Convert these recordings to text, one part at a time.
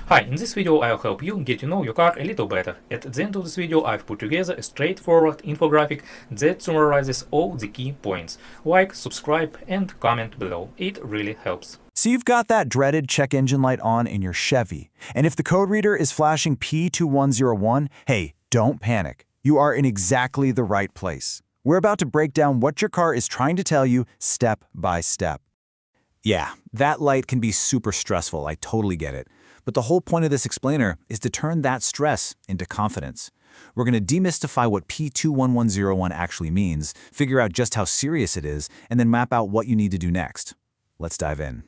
Hi, in this video I'll help you get to know your car a little better. At the end of this video I've put together a straightforward infographic that summarizes all the key points. Like, subscribe and comment below. It really helps. So you've got that dreaded check engine light on in your Chevy, and if the code reader is flashing P2101, hey, don't panic. You are in exactly the right place. We're about to break down what your car is trying to tell you step by step. Yeah, that light can be super stressful, I totally get it. But the whole point of this explainer is to turn that stress into confidence. We're going to demystify what P2101 actually means, figure out just how serious it is, and then map out what you need to do next. Let's dive in.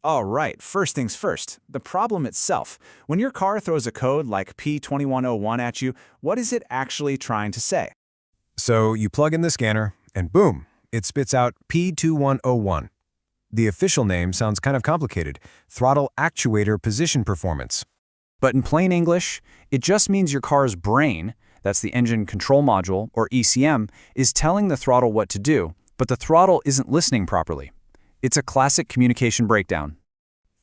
All right, first things first, the problem itself. When your car throws a code like P2101 at you, what is it actually trying to say? So you plug in the scanner, and boom, it spits out P2101. The official name sounds kind of complicated, Throttle Actuator Position Performance. But in plain English, it just means your car's brain, that's the engine control module, or ECM, is telling the throttle what to do, but the throttle isn't listening properly. It's a classic communication breakdown.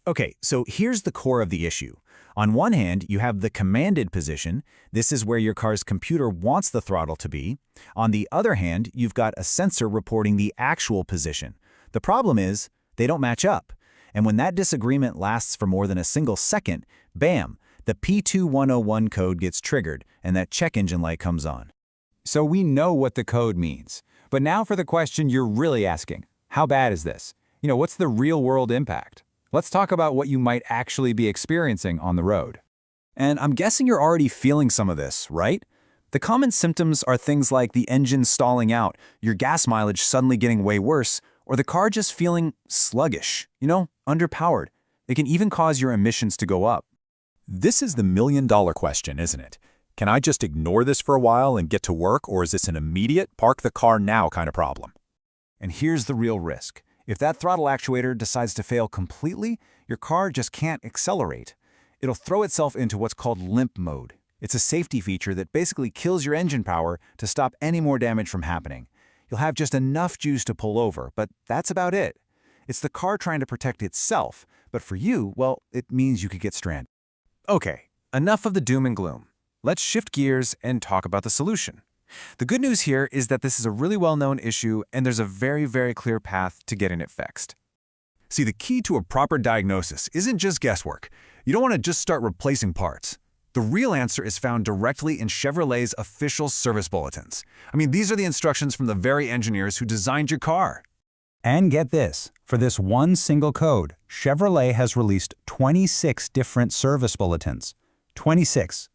Okay, so here's the core of the issue. On one hand, you have the commanded position. This is where your car's computer wants the throttle to be. On the other hand, you've got a sensor reporting the actual position. The problem is, they don't match up. And when that disagreement lasts for more than a single second, bam, the P2101 code gets triggered and that check engine light comes on. So we know what the code means. But now for the question you're really asking. How bad is this? What's the real-world impact? Let's talk about what you might actually be experiencing on the road. And I'm guessing you're already feeling some of this, right? The common symptoms are things like the engine stalling out, your gas mileage suddenly getting way worse, or the car just feeling sluggish, underpowered. It can even cause your emissions to go up. This is the million-dollar question, isn't it? Can I just ignore this for a while and get to work, or is this an immediate park the car now kind of problem? And here's the real risk. If that throttle actuator decides to fail completely, your car just can't accelerate. It'll throw itself into what's called limp mode. It's a safety feature that basically kills your engine power to stop any more damage from happening. You'll have just enough juice to pull over, but that's about it. It's the car trying to protect itself, but for you, well, it means you could get stranded. Okay, enough of the doom and gloom. Let's shift gears and talk about the solution. The good news here is that this is a really well-known issue and there's a very, very clear path to getting it fixed. See, the key to a proper diagnosis isn't just guesswork. You don't want to just start replacing parts. The real answer is found directly in Chevrolet's official service bulletins. These are the instructions from the very engineers who designed your car. And get this, for this one single code, Chevrolet has released 26 different service bulletins. 26.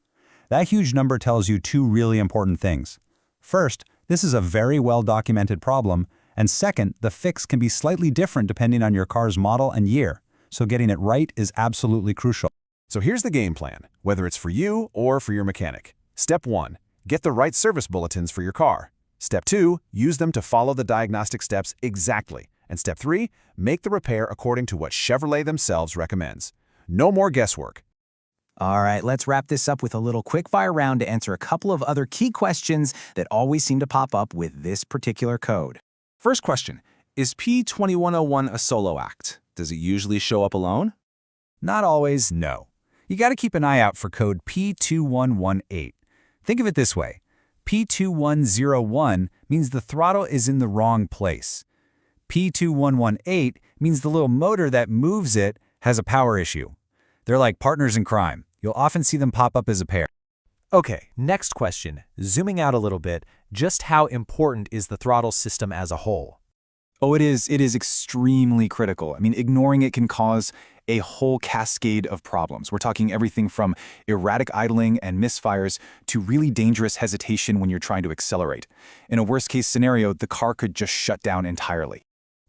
That huge number tells you two really important things. First, this is a very well-documented problem, and second, the fix can be slightly different depending on your car's model and year, so getting it right is absolutely crucial. So here's the game plan, whether it's for you or for your mechanic. Step 1, get the right service bulletins for your car. Step 2, use them to follow the diagnostic steps exactly. And Step 3, make the repair according to what Chevrolet themselves recommends. No more guesswork. All right, let's wrap this up with a little quick-fire round to answer a couple of other key questions that always seem to pop up with this particular code. First question, is P2101 a solo act? Does it usually show up alone? Not always, no. You got to keep an eye out for code P2118. Think of it this way. P2101 means the throttle is in the wrong place. P2118 means the little motor that moves it has a power issue. They're like partners in crime. You'll often see them pop up as a pair. Okay, next question. Zooming out a little bit, just how important is the throttle system as a whole? Oh, it is extremely critical. Ignoring it can cause a whole cascade of problems. We're talking everything from erratic idling and misfires to really dangerous hesitation when you're trying to accelerate. In a worst-case scenario, the car could just shut down entirely.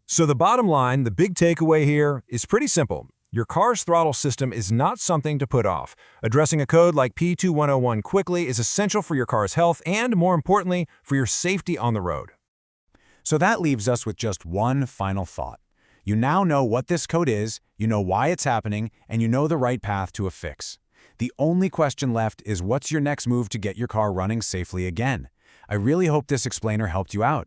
So the bottom line, the big takeaway here, is pretty simple. Your car's throttle system is not something to put off. Addressing a code like P2101 quickly is essential for your car's health and, more importantly, for your safety on the road. So that leaves us with just one final thought. You now know what this code is, you know why it's happening, and you know the right path to a fix. The only question left is what's your next move to get your car running safely again? I really hope this explainer helped you out.